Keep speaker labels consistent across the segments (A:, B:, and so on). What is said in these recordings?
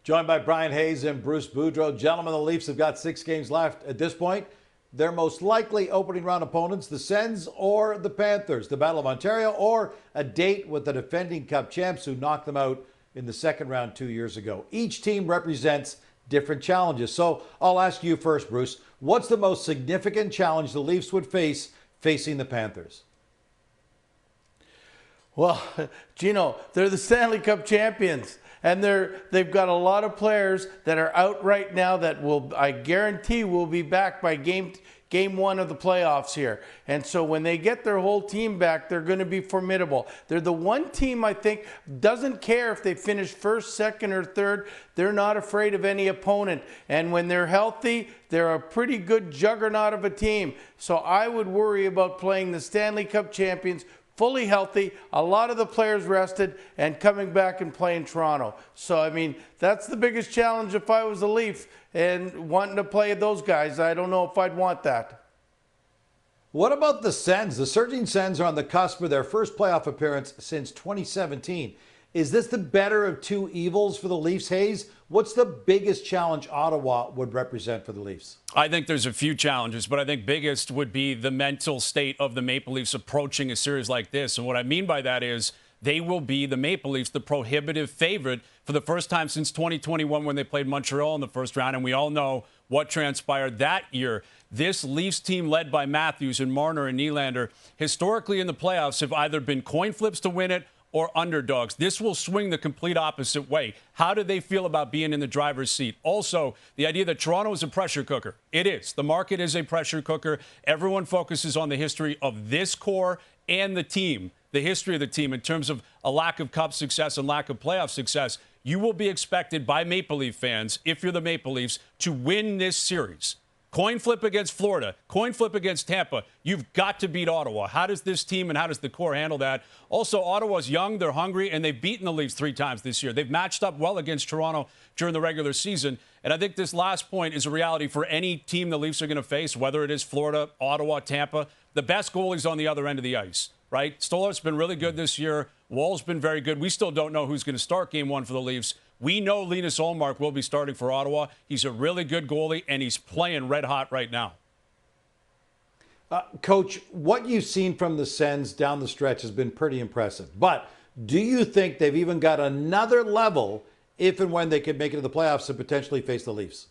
A: Joined by Bryan Hayes and Bruce Boudreau. Gentlemen, the Leafs have got 6 games left. At this point, their most likely opening round opponents, the Sens or the Panthers, the Battle of Ontario, or a date with the defending Cup champs who knocked them out in the second round 2 years ago. Each team represents different challenges. So I'll ask you first, Bruce. What's the most significant challenge the Leafs would face facing the Panthers?
B: Well, Gino, they're the Stanley Cup champions. And they've got a lot of players that are out right now that I guarantee will be back by game 1 of the playoffs here. And so when they get their whole team back, they're going to be formidable. They're the one team I think doesn't care if they finish first, second, or third. They're not afraid of any opponent. And when they're healthy, they're a pretty good juggernaut of a team. So I would worry about playing the Stanley Cup champions fully healthy, a lot of the players rested, and coming back and playing Toronto. So, I mean, that's the biggest challenge if I was a Leaf and wanting to play those guys. I don't know if I'd want that.
A: What about the Sens? The surging Sens are on the cusp of their first playoff appearance since 2017. Is this the better of two evils for the Leafs, Hayes? What's the biggest challenge Ottawa would represent for the Leafs?
C: I think there's a few challenges, but I think biggest would be the mental state of the Maple Leafs approaching a series like this. And what I mean by that is they will be, the Maple Leafs, the prohibitive favorite for the first time since 2021 when they played Montreal in the first round. And we all know what transpired that year. This Leafs team led by Matthews and Marner and Nylander historically in the playoffs have either been coin flips to win it or underdogs. This will swing the complete opposite way. How do they feel about being in the driver's seat? Also, the idea that Toronto is a pressure cooker. It is. The market is a pressure cooker. Everyone focuses on the history of this core and the team, the history of the team in terms of a lack of Cup success and lack of playoff success. You will be expected by Maple Leaf fans, if you're the Maple Leafs, to win this series. Coin flip against Florida, coin flip against Tampa. You've got to beat Ottawa. How does this team and how does the core handle that? Also, Ottawa's young, they're hungry, and they've beaten the Leafs 3 times this year. They've matched up well against Toronto during the regular season. And I think this last point is a reality for any team the Leafs are going to face, whether it is Florida, Ottawa, Tampa. The best goalie's on the other end of the ice, right? Stoller's been really good this year. Wall's been very good. We still don't know who's going to start game 1 for the Leafs. We know Linus Ullmark will be starting for Ottawa. He's a really good goalie, and he's playing red hot right now.
A: Coach, what you've seen from the Sens down the stretch has been pretty impressive. But do you think they've even got another level if and when they could make it to the playoffs to potentially face the Leafs?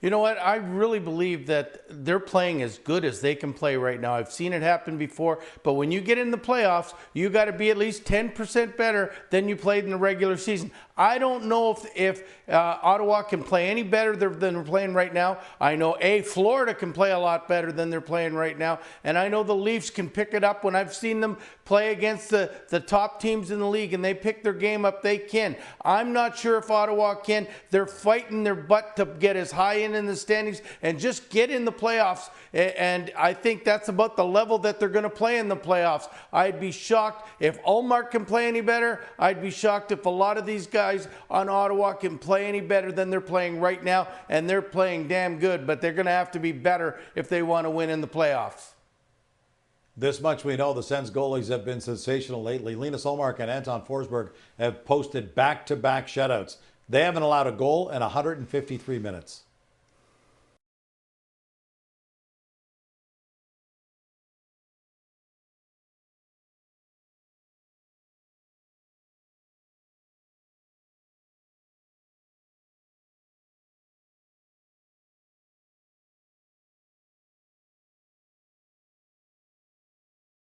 B: You know what? I really believe that they're playing as good as they can play right now. I've seen it happen before, but when you get in the playoffs, you got to be at least 10% better than you played in the regular season. I don't know if Ottawa can play any better than they're playing right now. I know Florida can play a lot better than they're playing right now, and I know the Leafs can pick it up. When I've seen them play against the top teams in the league and they pick their game up, they can. I'm not sure if Ottawa can. They're fighting their butt to get as high in the standings and just get in the playoffs, and I think that's about the level that they're going to play in the playoffs. I'd be shocked if Ullmark can play any better. I'd be shocked if a lot of these guys on Ottawa can play any better than they're playing right now, and they're playing damn good, but they're going to have to be better if they want to win in the playoffs.
A: This much we know, the Sens goalies have been sensational lately. Linus Ullmark and Anton Forsberg have posted back-to-back shutouts. They haven't allowed a goal in 153 minutes.